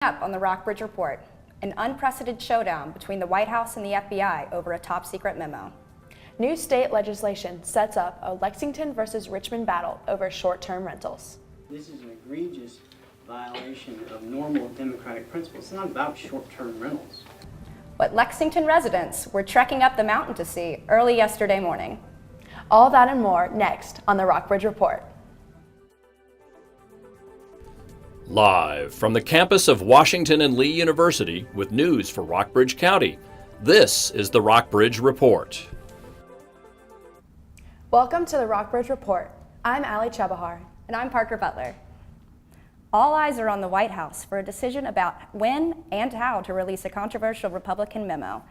Up on the Rockbridge Report, an unprecedented showdown between the White House and the FBI over a top-secret memo. New state legislation sets up a Lexington versus Richmond battle over short-term rentals. This is an egregious violation of normal democratic principles. It's not about short-term rentals. What Lexington residents were trekking up the mountain to see early yesterday morning. All that and more next on the Rockbridge Report. Live from the campus of Washington and Lee University with news for Rockbridge County, this is the Rockbridge Report. Welcome to the Rockbridge Report. I'm Allie Chebahar. And I'm Parker Butler. All eyes are on the White House for a decision about when and how to release a controversial Republican memo.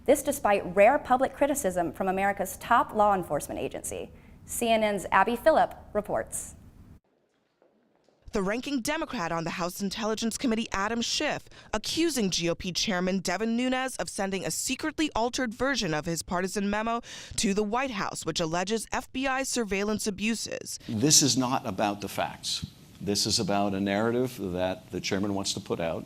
This despite rare public criticism from America's top law enforcement agency. CNN's Abby Phillip reports. The ranking Democrat on the House Intelligence Committee, Adam Schiff, accusing GOP Chairman Devin Nunes of sending a secretly altered version of his partisan memo to the White House, which alleges FBI surveillance abuses. This is not about the facts. This is about a narrative that the chairman wants to put out,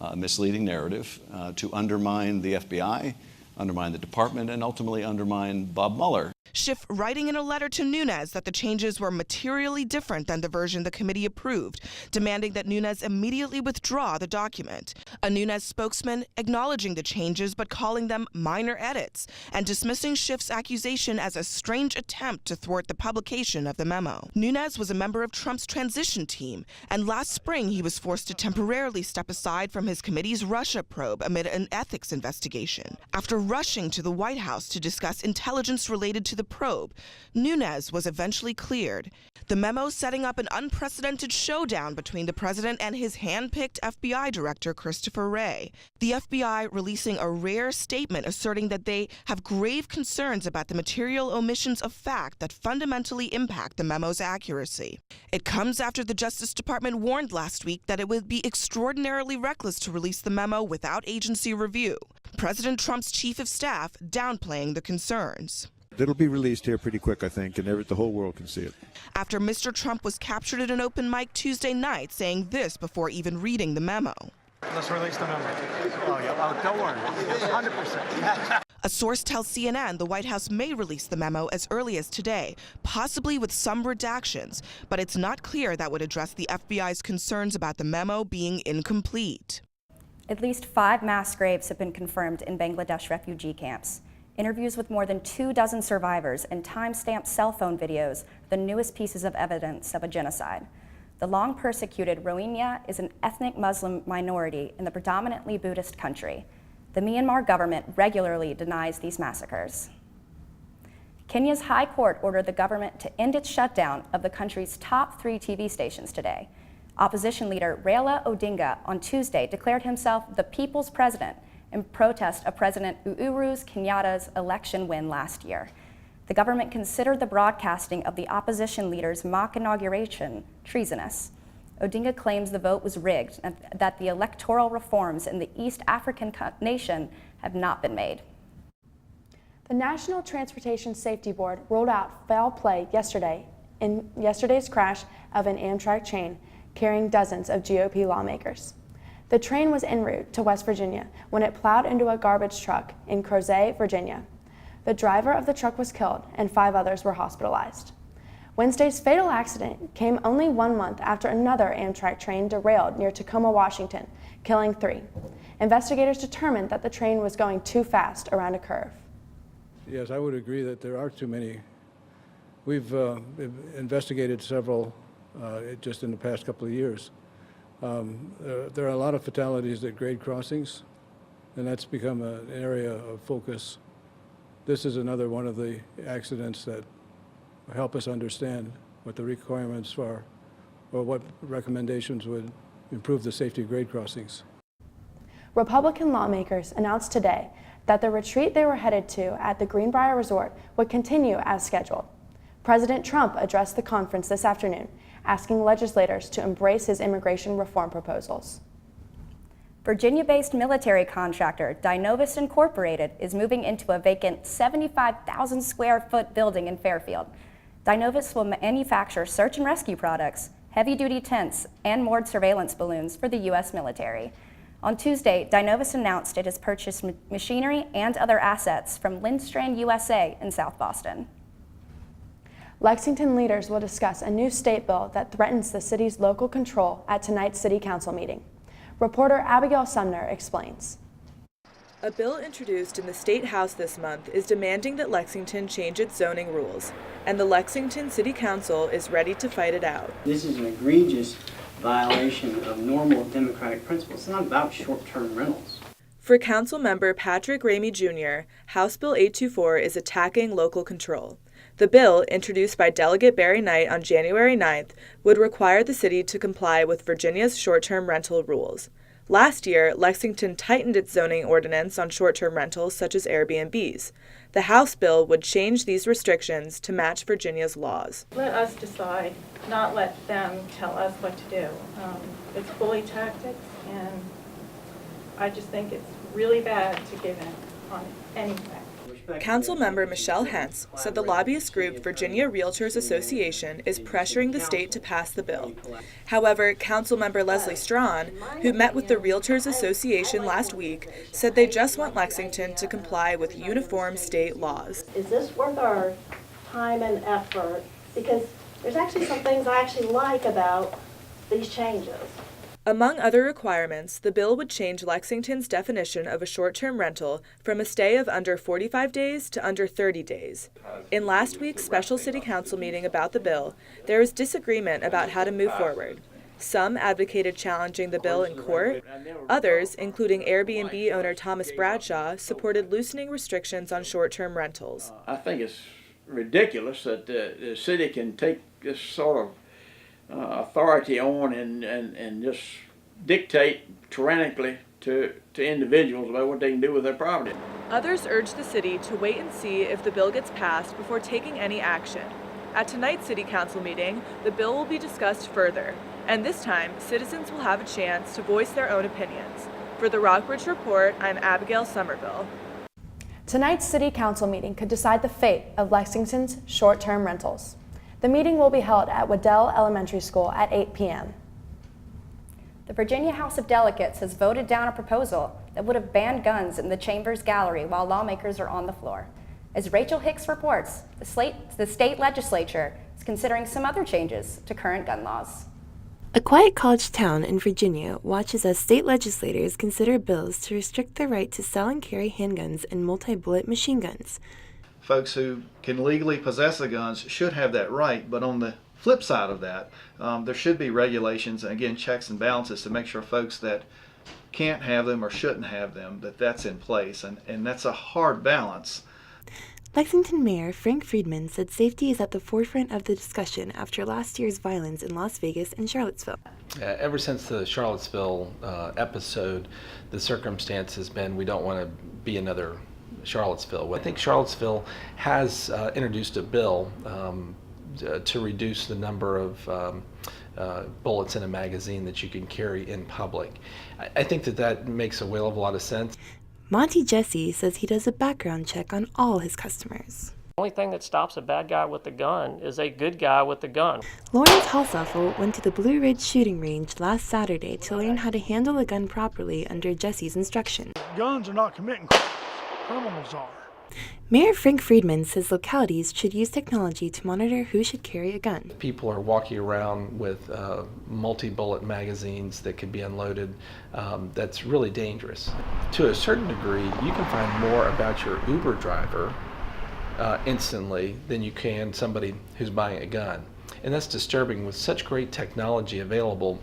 a misleading narrative to undermine the FBI, undermine the department, and ultimately undermine Bob Mueller. Schiff writing in a letter to Nunes that the changes were materially different than the version the committee approved, demanding that Nunes immediately withdraw the document. A Nunes spokesman acknowledging the changes but calling them minor edits and dismissing Schiff's accusation as a strange attempt to thwart the publication of the memo. Nunes was a member of Trump's transition team, and last spring he was forced to temporarily step aside from his committee's Russia probe amid an ethics investigation. After rushing to the White House to discuss intelligence related to the probe, Nunes was eventually cleared. The memo setting up an unprecedented showdown between the president and his hand-picked FBI director, Christopher Wray. The FBI releasing a rare statement asserting that they have grave concerns about the material omissions of fact that fundamentally impact the memo's accuracy. It comes after the Justice Department warned last week that it would be extraordinarily reckless to release the memo without agency review. President Trump's chief of staff downplaying the concerns. It'll be released here pretty quick, I think, and the whole world can see it. After Mr. Trump was captured at an open mic Tuesday night saying this before even reading the memo. Let's release the memo. Oh, yeah. Oh, don't worry. 100%. A source tells CNN the White House may release the memo as early as today, possibly with some redactions, but it's not clear that would address the FBI's concerns about the memo being incomplete. At least 5 mass graves have been confirmed in Bangladesh refugee camps. Interviews with more than 24 survivors and time-stamped cell phone videos are the newest pieces of evidence of a genocide. The long-persecuted Rohingya is an ethnic Muslim minority in the predominantly Buddhist country. The Myanmar government regularly denies these massacres. Kenya's High Court ordered the government to end its shutdown of the country's top 3 TV stations today. Opposition leader Raila Odinga on Tuesday declared himself the people's president in protest of President Uhuru Kenyatta's election win last year. The government considered the broadcasting of the opposition leader's mock inauguration treasonous. Odinga claims the vote was rigged and that the electoral reforms in the East African nation have not been made. The National Transportation Safety Board ruled out foul play yesterday in yesterday's crash of an Amtrak train carrying dozens of GOP lawmakers. The train was en route to West Virginia when it plowed into a garbage truck in Crozet, Virginia. The driver of the truck was killed and 5 others were hospitalized. Wednesday's fatal accident came only 1 month after another Amtrak train derailed near Tacoma, Washington, killing 3. Investigators determined that the train was going too fast around a curve. Yes, I would agree that there are too many. We've investigated several just in the past couple of years. There are a lot of fatalities at grade crossings, and that's become an area of focus. This is another one of the accidents that help us understand what the requirements are or what recommendations would improve the safety of grade crossings. Republican lawmakers announced today that the retreat they were headed to at the Greenbrier Resort would continue as scheduled. President Trump addressed the conference this afternoon, asking legislators to embrace his immigration reform proposals. Virginia-based military contractor Dynovis Incorporated is moving into a vacant 75,000 square foot building in Fairfield. Dynovis will manufacture search and rescue products, heavy-duty tents, and moored surveillance balloons for the U.S. military. On Tuesday, Dynovis announced it has purchased machinery and other assets from Lindstrand USA in South Boston. Lexington leaders will discuss a new state bill that threatens the city's local control at tonight's City Council meeting. Reporter Abigail Sumner explains. A bill introduced in the State House this month is demanding that Lexington change its zoning rules, and the Lexington City Council is ready to fight it out. This is an egregious violation of normal democratic principles. It's not about short-term rentals. For Council Member Patrick Ramey Jr., House Bill 824 is attacking local control. The bill, introduced by Delegate Barry Knight on January 9th, would require the city to comply with Virginia's short-term rental rules. Last year, Lexington tightened its zoning ordinance on short-term rentals such as Airbnbs. The House bill would change these restrictions to match Virginia's laws. Let us decide, not let them tell us what to do. It's bully tactics, and I just think it's really bad to give in on anything. Councilmember Michelle Hentz said the lobbyist group Virginia Realtors Association is pressuring the state to pass the bill. However, Councilmember Leslie Strawn, who met with the Realtors Association last week, said they just want Lexington to comply with uniform state laws. Is this worth our time and effort? Because there's actually some things I actually like about these changes. Among other requirements, the bill would change Lexington's definition of a short-term rental from a stay of under 45 days to under 30 days. In last week's special city council meeting about the bill, there was disagreement about how to move forward. Some advocated challenging the bill in court. Others, including Airbnb owner Thomas Bradshaw, supported loosening restrictions on short-term rentals. I think it's ridiculous that the city can take this sort of authority on and just dictate tyrannically to individuals about what they can do with their property. Others urged the city to wait and see if the bill gets passed before taking any action. At tonight's City Council meeting, the bill will be discussed further, and this time, citizens will have a chance to voice their own opinions. For the Rockbridge Report, I'm Abigail Somerville. Tonight's City Council meeting could decide the fate of Lexington's short-term rentals. The meeting will be held at Waddell Elementary School at 8 p.m. The Virginia House of Delegates has voted down a proposal that would have banned guns in the chamber's gallery while lawmakers are on the floor. As Rachel Hicks reports, the state legislature is considering some other changes to current gun laws. A quiet college town in Virginia watches as state legislators consider bills to restrict the right to sell and carry handguns and multi-bullet machine guns. Folks who can legally possess the guns should have that right, but on the flip side of that, there should be regulations and again checks and balances to make sure folks that can't have them or shouldn't have them, that's in place, and that's a hard balance. Lexington Mayor Frank Friedman said safety is at the forefront of the discussion after last year's violence in Las Vegas and Charlottesville. Ever since the Charlottesville episode, the circumstance has been we don't want to be another Charlottesville. I think Charlottesville has introduced a bill to reduce the number of bullets in a magazine that you can carry in public. I think that makes a whale of a lot of sense. Monty Jesse says he does a background check on all his customers. The only thing that stops a bad guy with a gun is a good guy with a gun. Lawrence Halsoffel went to the Blue Ridge shooting range last Saturday to learn how to handle a gun properly under Jesse's instruction. Guns are not committing crimes. Criminals are. Mayor Frank Friedman says localities should use technology to monitor who should carry a gun. People are walking around with multi-bullet magazines that can be unloaded. That's really dangerous. To a certain degree, you can find more about your Uber driver instantly than you can somebody who's buying a gun. And that's disturbing with such great technology available.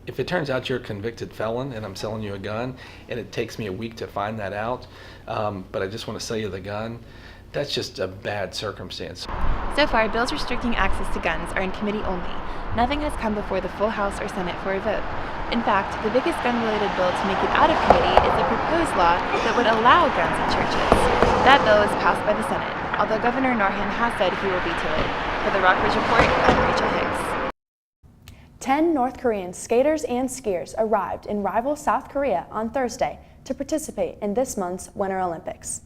If it turns out you're a convicted felon and I'm selling you a gun and it takes me a week to find that out, but I just want to sell you the gun, that's just a bad circumstance. So far, bills restricting access to guns are in committee only. Nothing has come before the full House or Senate for a vote. In fact, the biggest gun-related bill to make it out of committee is a proposed law that would allow guns in churches. That bill is passed by the Senate, although Governor Norhan has said he will veto it. For the Rockbridge Report, I'm Rachel Hicks. 10 North Korean skaters and skiers arrived in rival South Korea on Thursday to participate in this month's Winter Olympics.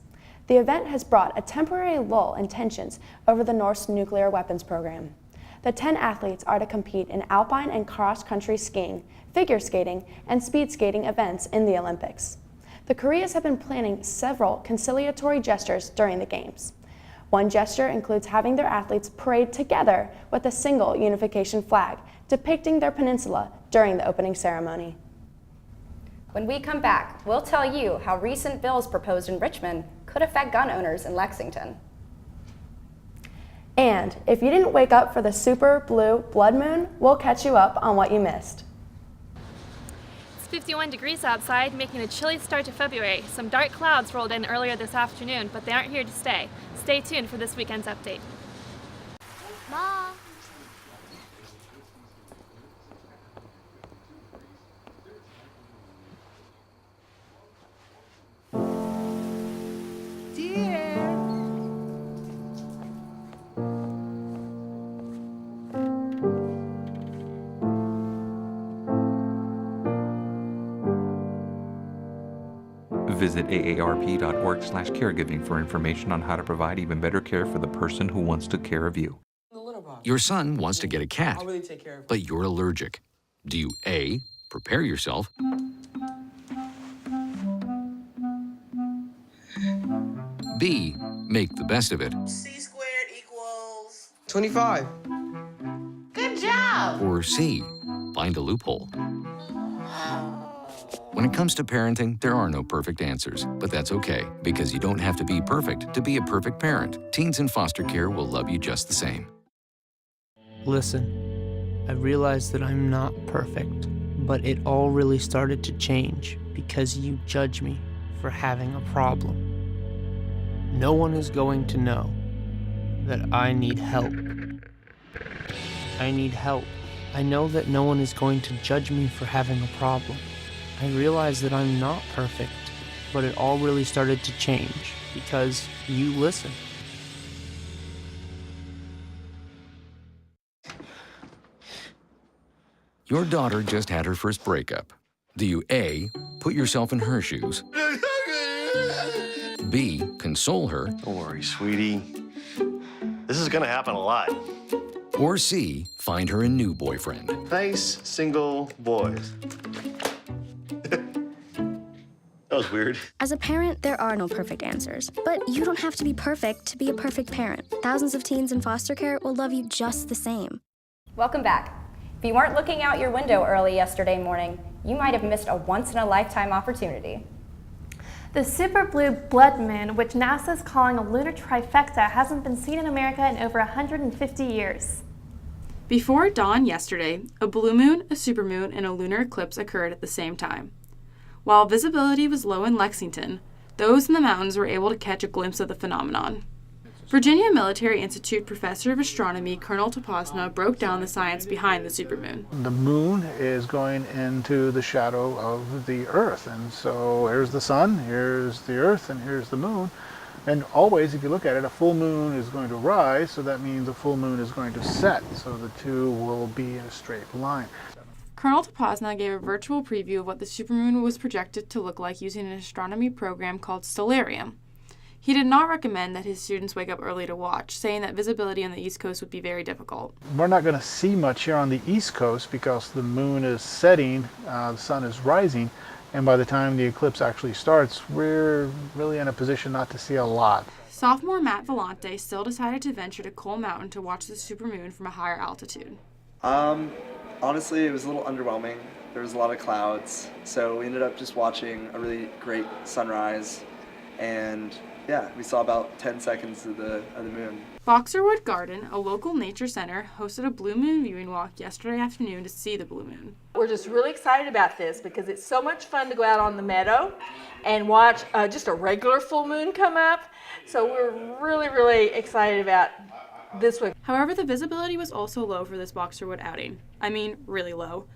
The event has brought a temporary lull in tensions over the North's nuclear weapons program. The 10 athletes are to compete in alpine and cross-country skiing, figure skating, and speed skating events in the Olympics. The Koreas have been planning several conciliatory gestures during the Games. One gesture includes having their athletes parade together with a single unification flag, depicting their peninsula during the opening ceremony. When we come back, we'll tell you how recent bills proposed in Richmond could affect gun owners in Lexington. And if you didn't wake up for the super blue blood moon, we'll catch you up on what you missed. It's 51 degrees outside, making a chilly start to February. Some dark clouds rolled in earlier this afternoon, but they aren't here to stay. Stay tuned for this weekend's update. Mom! Visit aarp.org/caregiving for information on how to provide even better care for the person who wants to care of you. Your son wants to get a cat, but you're allergic. Do you A, prepare yourself, B, make the best of it, C²=25. Good job! or C, find a loophole? When it comes to parenting, there are no perfect answers, but that's okay, because you don't have to be perfect to be a perfect parent. Teens in foster care will love you just the same. Listen, I realize that I'm not perfect, but it all really started to change because you judge me for having a problem. No one is going to know that I need help. I need help. I know that no one is going to judge me for having a problem. I realize that I'm not perfect, but it all really started to change because you listen. Your daughter just had her first breakup. Do you A, put yourself in her shoes, B, console her, don't worry, sweetie. This is gonna happen a lot. or C, find her a new boyfriend? Nice, single boys. That was weird. As a parent, there are no perfect answers. But you don't have to be perfect to be a perfect parent. Thousands of teens in foster care will love you just the same. Welcome back. If you weren't looking out your window early yesterday morning, you might have missed a once-in-a-lifetime opportunity. The super blue blood moon, which NASA is calling a lunar trifecta, hasn't been seen in America in over 150 years. Before dawn yesterday, a blue moon, a supermoon, and a lunar eclipse occurred at the same time. While visibility was low in Lexington, those in the mountains were able to catch a glimpse of the phenomenon. Virginia Military Institute professor of astronomy Colonel Topasna broke down the science behind the supermoon. The moon is going into the shadow of the Earth, and so here's the sun, here's the Earth, and here's the moon. And always, if you look at it, a full moon is going to rise, so that means a full moon is going to set, so the two will be in a straight line. Colonel Topasna gave a virtual preview of what the supermoon was projected to look like using an astronomy program called Stellarium. He did not recommend that his students wake up early to watch, saying that visibility on the East Coast would be very difficult. We're not going to see much here on the East Coast because the moon is setting, the sun is rising, and by the time the eclipse actually starts, we're really in a position not to see a lot. Sophomore Matt Vellante still decided to venture to Coal Mountain to watch the supermoon from a higher altitude. Honestly, it was a little underwhelming. There was a lot of clouds, so we ended up just watching a really great sunrise, and yeah, we saw about 10 seconds of the moon. Boxerwood Garden, a local nature center, hosted a blue moon viewing walk yesterday afternoon to see the blue moon. We're just really excited about this because it's so much fun to go out on the meadow and watch just a regular full moon come up. So we're really excited about this one. However, the visibility was also low for this Boxerwood outing. I mean, really low.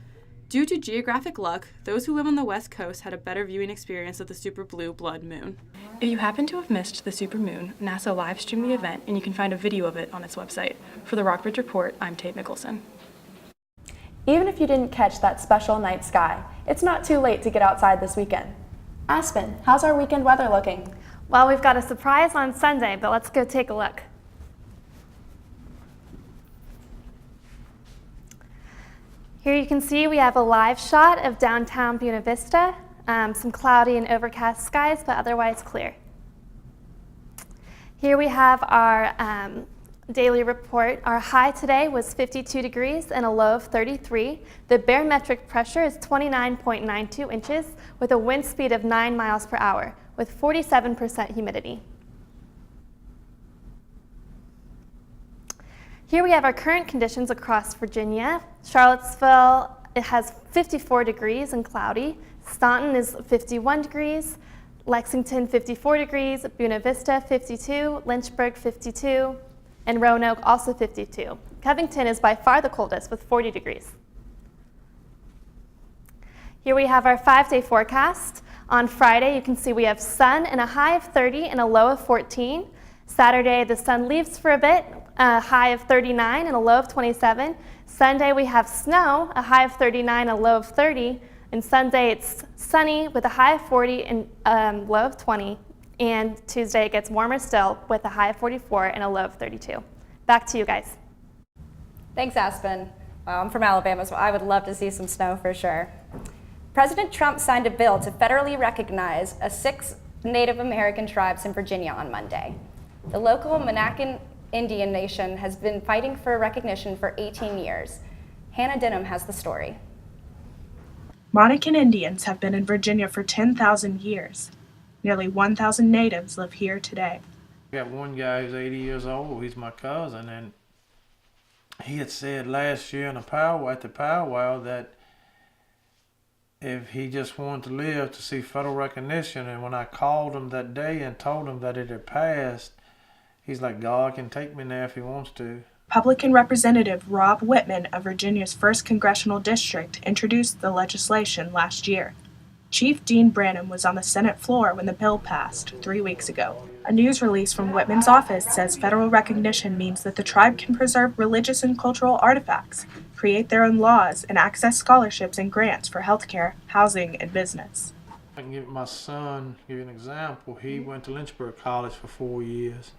Due to geographic luck, those who live on the West Coast had a better viewing experience of the super blue blood moon. If you happen to have missed the supermoon, NASA live streamed the event and you can find a video of it on its website. For the Rockbridge Report, I'm Tate Mickelson. Even if you didn't catch that special night sky, it's not too late to get outside this weekend. Aspen, how's our weekend weather looking? Well, we've got a surprise on Sunday, but let's go take a look. Here you can see we have a live shot of downtown Buena Vista. Some cloudy and overcast skies, but otherwise clear. Here we have our daily report. Our high today was 52 degrees and a low of 33. The barometric pressure is 29.92 inches with a wind speed of 9 miles per hour with 47% humidity. Here we have our current conditions across Virginia. Charlottesville, it has 54 degrees and cloudy. Staunton is 51 degrees. Lexington, 54 degrees. Buena Vista, 52. Lynchburg, 52. And Roanoke, also 52. Covington is by far the coldest with 40 degrees. Here we have our 5-day forecast. On Friday, you can see we have sun and a high of 30 and a low of 14. Saturday, the sun leaves for a bit, a high of 39 and a low of 27. Sunday, we have snow, a high of 39 and a low of 30. And Sunday, it's sunny with a high of 40 and low of 20. And Tuesday, it gets warmer still with a high of 44 and a low of 32. Back to you guys. Thanks, Aspen. Wow, I'm from Alabama, so I would love to see some snow for sure. President Trump signed a bill to federally recognize 6 Native American tribes in Virginia on Monday. The local Monacan Indian Nation has been fighting for recognition for 18 years. Hannah Denham has the story. Monacan Indians have been in Virginia for 10,000 years. Nearly 1,000 natives live here today. I got one guy who's 80 years old, he's my cousin, and he had said last year in at the powwow that if he just wanted to live to see federal recognition, and when I called him that day and told him that it had passed, he's like, God can take me now if he wants to. Republican Representative Rob Whitman of Virginia's 1st Congressional District introduced the legislation last year. Chief Dean Branham was on the Senate floor when the bill passed 3 weeks ago. A news release from Whitman's office says federal recognition means that the tribe can preserve religious and cultural artifacts, create their own laws, and access scholarships and grants for healthcare, housing, and business. I can give my son, give you an example. He went to Lynchburg College for 4 years,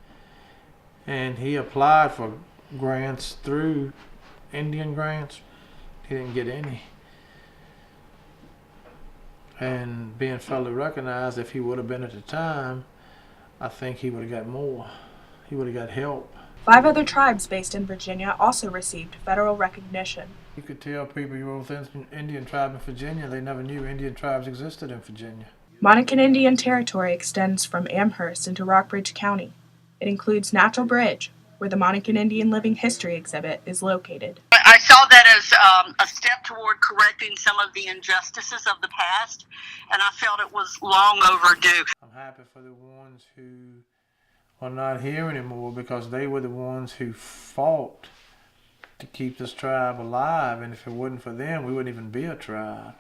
and he applied for grants through Indian grants. He didn't get any. And being federally recognized, if he would have been at the time, I think he would have got more. He would have got help. 5 other tribes based in Virginia also received federal recognition. You could tell people you were within Indian tribe in Virginia, they never knew Indian tribes existed in Virginia. Monacan Indian Territory extends from Amherst into Rockbridge County. It includes Natural Bridge, where the Monacan Indian Living History exhibit is located. I saw that as a step toward correcting some of the injustices of the past, and I felt it was long overdue. I'm happy for the ones who are not here anymore because they were the ones who fought to keep this tribe alive, and if it wasn't for them, we wouldn't even be a tribe.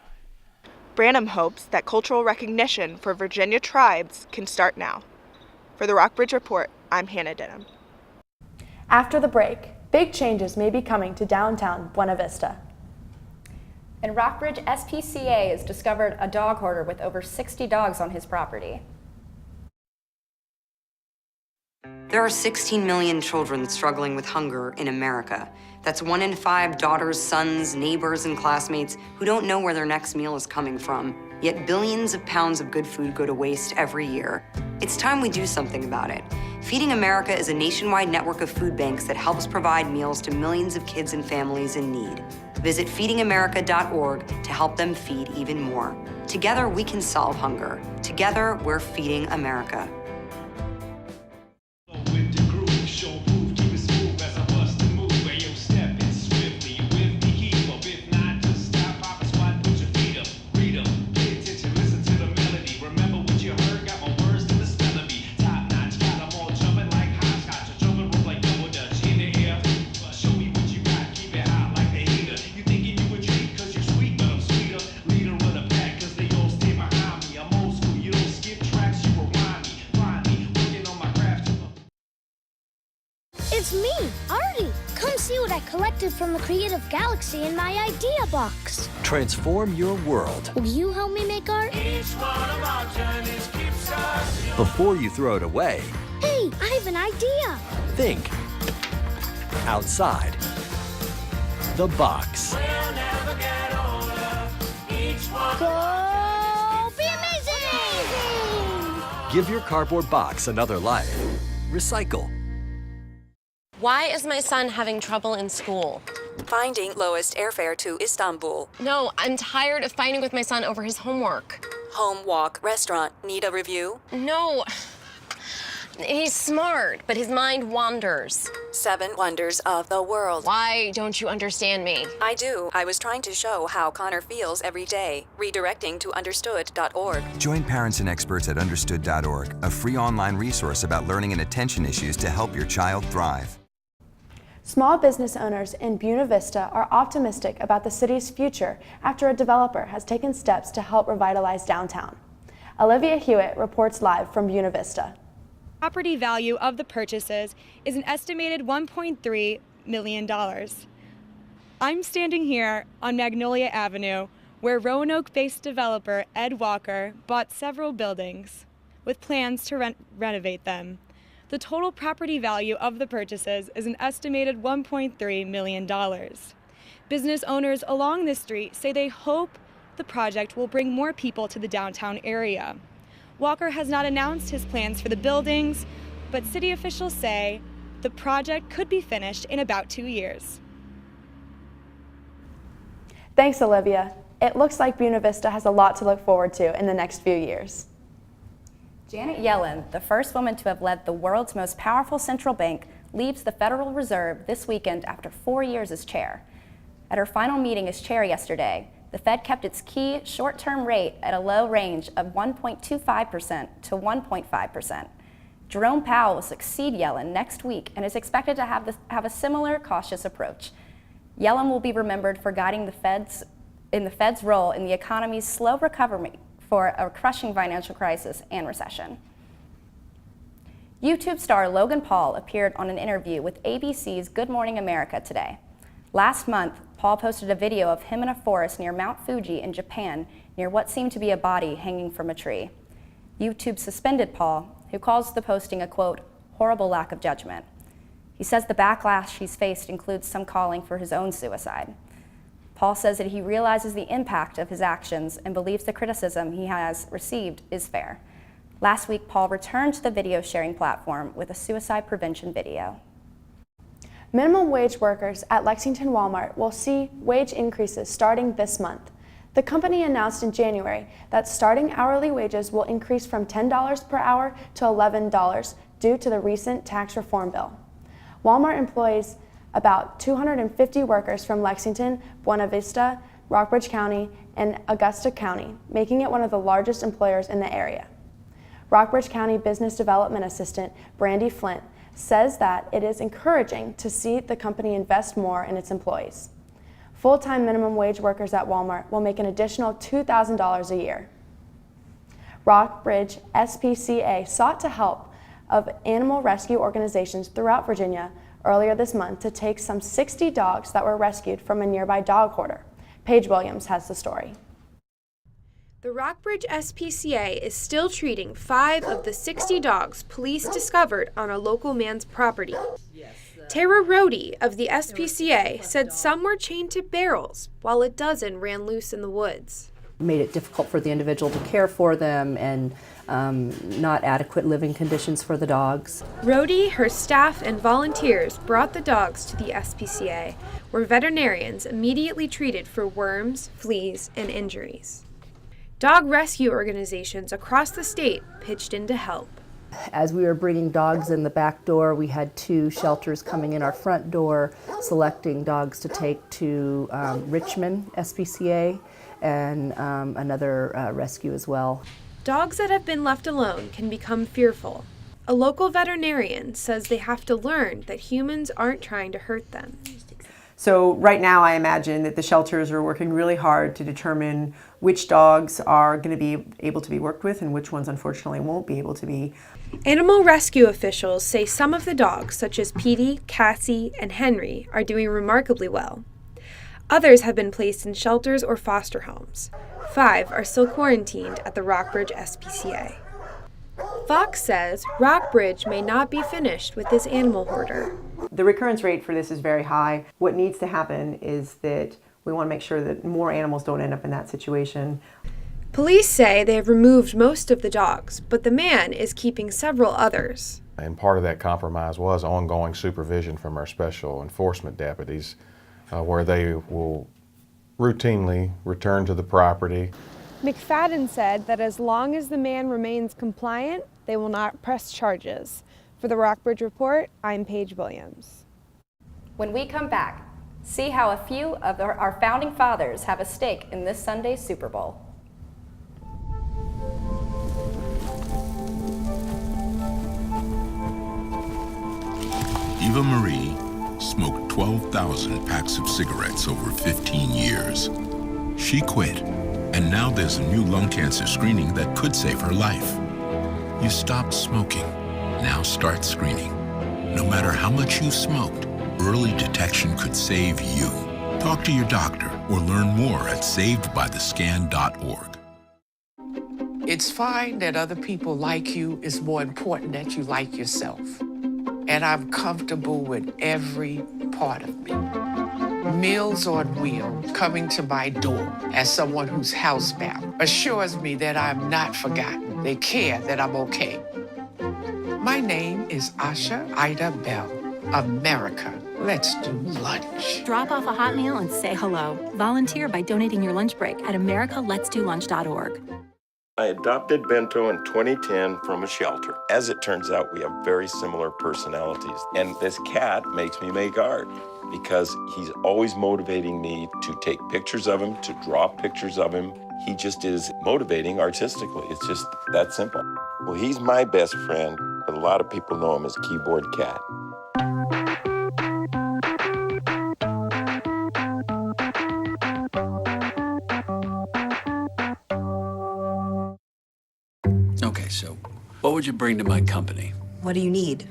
Branham hopes that cultural recognition for Virginia tribes can start now. For the Rockbridge Report, I'm Hannah Denham. After the break, big changes may be coming to downtown Buena Vista. In Rockbridge, SPCA has discovered a dog hoarder with over 60 dogs on his property. There are 16 million children struggling with hunger in America. That's 1 in 5 daughters, sons, neighbors, and classmates who don't know where their next meal is coming from. Yet billions of pounds of good food go to waste every year. It's time we do something about it. Feeding America is a nationwide network of food banks that helps provide meals to millions of kids and families in need. Visit feedingamerica.org to help them feed even more. Together, we can solve hunger. Together, we're feeding America. It's me, Artie. Come see what I collected from the Creative Galaxy in my idea box. Transform your world. Will you help me make art? Each one of our journeys keeps us young. Before you throw it away, Hey, I have an idea. think outside the box. We'll never Go be amazing! Give your cardboard box another life. Recycle. Why is my son having trouble in school? Finding lowest airfare to Istanbul. No, I'm tired of fighting with my son over his homework. Home, walk, restaurant. Need a review? No. He's smart, but his mind wanders. 7 wonders of the world. Why don't you understand me? I do. I was trying to show how Connor feels every day. Redirecting to understood.org. Join parents and experts at understood.org, a free online resource about learning and attention issues to help your child thrive. Small business owners in Buena Vista are optimistic about the city's future after a developer has taken steps to help revitalize downtown. Olivia Hewitt reports live from Buena Vista. Property value of the purchases is an estimated $1.3 million. I'm standing here on Magnolia Avenue, where Roanoke-based developer Ed Walker bought several buildings with plans to renovate them. The total property value of the purchases is an estimated $1.3 million. Business owners along this street say they hope the project will bring more people to the downtown area. Walker has not announced his plans for the buildings, but city officials say the project could be finished in about 2 years. Thanks, Olivia. It looks like Buena Vista has a lot to look forward to in the next few years. Janet Yellen, the first woman to have led the world's most powerful central bank, leaves the Federal Reserve this weekend after 4 years as chair. At her final meeting as chair yesterday, the Fed kept its key short-term rate at a low range of 1.25% to 1.5%. Jerome Powell will succeed Yellen next week and is expected to have a similar cautious approach. Yellen will be remembered for guiding the Fed's role in the economy's slow recovery for a crushing financial crisis and recession. YouTube star Logan Paul appeared on an interview with ABC's Good Morning America today. Last month, Paul posted a video of him in a forest near Mount Fuji in Japan, near what seemed to be a body hanging from a tree. YouTube suspended Paul, who calls the posting a, quote, horrible lack of judgment. He says the backlash he's faced includes some calling for his own suicide. Paul says that he realizes the impact of his actions and believes the criticism he has received is fair. Last week, Paul returned to the video sharing platform with a suicide prevention video. Minimum wage workers at Lexington Walmart will see wage increases starting this month. The company announced in January that starting hourly wages will increase from $10 per hour to $11 due to the recent tax reform bill. Walmart employs about 250 workers from Lexington, Buena Vista, Rockbridge County, and Augusta County, making it one of the largest employers in the area. Rockbridge County Business Development Assistant Brandy Flint says that it is encouraging to see the company invest more in its employees. Full-time minimum wage workers at Walmart will make an additional $2,000 a year. Rockbridge SPCA sought to help of animal rescue organizations throughout Virginia earlier this month to take some 60 dogs that were rescued from a nearby dog hoarder. Paige Williams has the story. The Rockbridge SPCA is still treating 5 of the 60 dogs police discovered on a local man's property. Tara Rohde of the SPCA said some were chained to barrels while a dozen ran loose in the woods. Made it difficult for the individual to care for them and not adequate living conditions for the dogs. Rohde, her staff, and volunteers brought the dogs to the SPCA, where veterinarians immediately treated for worms, fleas, and injuries. Dog rescue organizations across the state pitched in to help. As we were bringing dogs in the back door, we had 2 shelters coming in our front door, selecting dogs to take to Richmond SPCA and another rescue as well. Dogs that have been left alone can become fearful. A local veterinarian says they have to learn that humans aren't trying to hurt them. So right now I imagine that the shelters are working really hard to determine which dogs are going to be able to be worked with and which ones unfortunately won't be able to be. Animal rescue officials say some of the dogs, such as Petey, Cassie, and Henry, are doing remarkably well. Others have been placed in shelters or foster homes. 5 are still quarantined at the Rockbridge SPCA. Fox says Rockbridge may not be finished with this animal hoarder. The recurrence rate for this is very high. What needs to happen is that We want to make sure that more animals don't end up in that situation. Police say they have removed most of the dogs, but the man is keeping several others. And part of that compromise was ongoing supervision from our special enforcement deputies, where they will routinely return to the property. McFadden said that as long as the man remains compliant, they will not press charges. For the Rockbridge Report, I'm Paige Williams. When we come back, see how a few of our founding fathers have a stake in this Sunday's Super Bowl. Eva Marie smoked 12,000 packs of cigarettes over 15 years. She quit, and now there's a new lung cancer screening that could save her life. You stopped smoking. Now start screening. No matter how much you smoked, early detection could save you. Talk to your doctor or learn more at savedbythescan.org. It's fine that other people like you. It's more important that you like yourself. And I'm comfortable with every part of me. Meals on Wheels coming to my door as someone who's housebound assures me that I'm not forgotten. They care that I'm okay. My name is Asha Ida Bell. America, let's do lunch. Drop off a hot meal and say hello. Volunteer by donating your lunch break at americaletsdolunch.org. I adopted Bento in 2010 from a shelter. As it turns out, we have very similar personalities. And this cat makes me make art because he's always motivating me to take pictures of him, to draw pictures of him. He just is motivating artistically. It's just that simple. Well, he's my best friend, but a lot of people know him as Keyboard Cat. Okay, so what would you bring to my company? What do you need?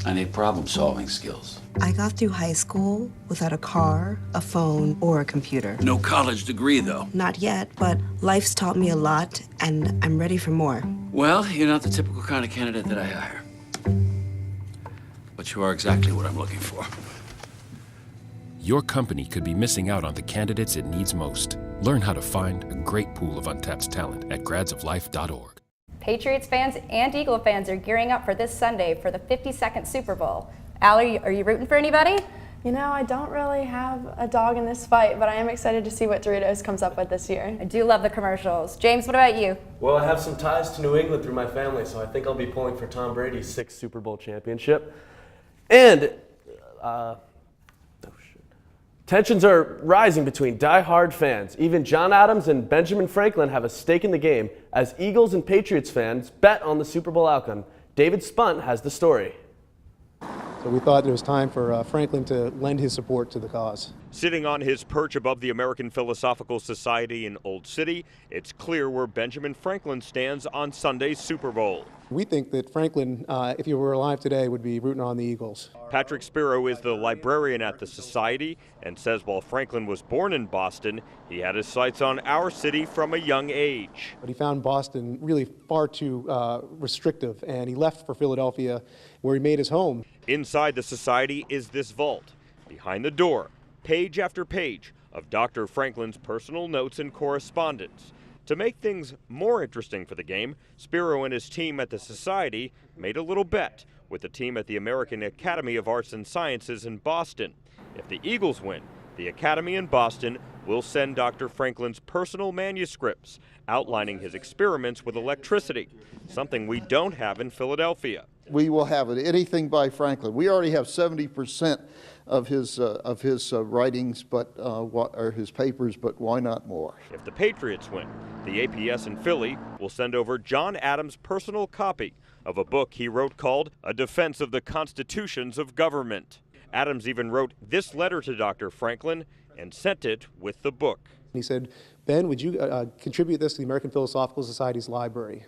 I need problem-solving skills. I got through high school without a car, a phone, or a computer. No college degree, though. Not yet, but life's taught me a lot, and I'm ready for more. Well, you're not the typical kind of candidate that I hire. But you are exactly what I'm looking for. Your company could be missing out on the candidates it needs most. Learn how to find a great pool of untapped talent at gradsoflife.org. Patriots fans and Eagle fans are gearing up for this Sunday for the 52nd Super Bowl. Allie, are you rooting for anybody? You know, I don't really have a dog in this fight, but I am excited to see what Doritos comes up with this year. I do love the commercials. James, what about you? Well, I have some ties to New England through my family, so I think I'll be pulling for Tom Brady's 6th Super Bowl championship. And, tensions are rising between die-hard fans. Even John Adams and Benjamin Franklin have a stake in the game as Eagles and Patriots fans bet on the Super Bowl outcome. David Spunt has the story. So we thought it was time for Franklin to lend his support to the cause. Sitting on his perch above the American Philosophical Society in Old City, it's clear where Benjamin Franklin stands on Sunday's Super Bowl. We think that Franklin, if he were alive today, would be rooting on the Eagles. Patrick Spiro is the librarian at the Society and says while Franklin was born in Boston, he had his sights on our city from a young age. But he found Boston really far too restrictive, and he left for Philadelphia, where he made his home. Inside the Society is this vault. Behind the door, page after page of Dr. Franklin's personal notes and correspondence. To make things more interesting for the game, Spiro and his team at the Society made a little bet with the team at the American Academy of Arts and Sciences in Boston. If the Eagles win, the Academy in Boston will send Dr. Franklin's personal manuscripts outlining his experiments with electricity, something we don't have in Philadelphia. We will have it. Anything by Franklin. We already have 70% of his writings, or his papers, but why not more? If the Patriots win, the APS in Philly will send over John Adams' personal copy of a book he wrote called A Defense of the Constitutions of Government. Adams even wrote this letter to Dr. Franklin and sent it with the book. He said, Ben, would you contribute this to the American Philosophical Society's library?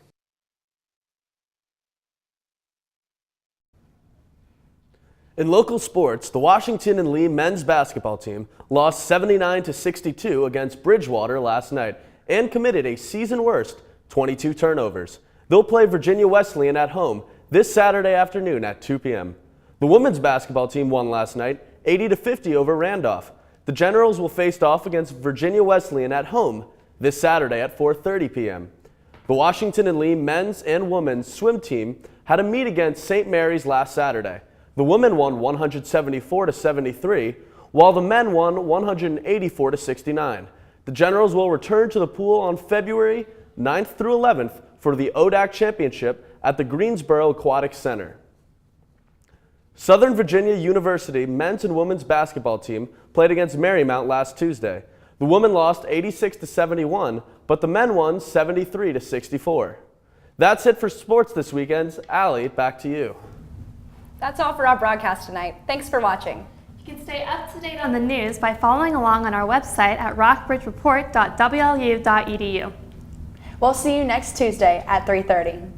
In local sports, the Washington and Lee men's basketball team lost 79-62 against Bridgewater last night and committed a season-worst 22 turnovers. They'll play Virginia Wesleyan at home this Saturday afternoon at 2 p.m. The women's basketball team won last night 80-50 over Randolph. The Generals will face off against Virginia Wesleyan at home this Saturday at 4:30 p.m. The Washington and Lee men's and women's swim team had a meet against St. Mary's last Saturday. The women won 174-73, while the men won 184-69. The Generals will return to the pool on February 9th through 11th for the ODAC Championship at the Greensboro Aquatic Center. Southern Virginia University men's and women's basketball team played against Marymount last Tuesday. The women lost 86-71, but the men won 73-64. That's it for sports this weekend. Allie, back to you. That's all for our broadcast tonight. Thanks for watching. You can stay up to date on the news by following along on our website at rockbridgereport.wlu.edu. We'll see you next Tuesday at 3:30.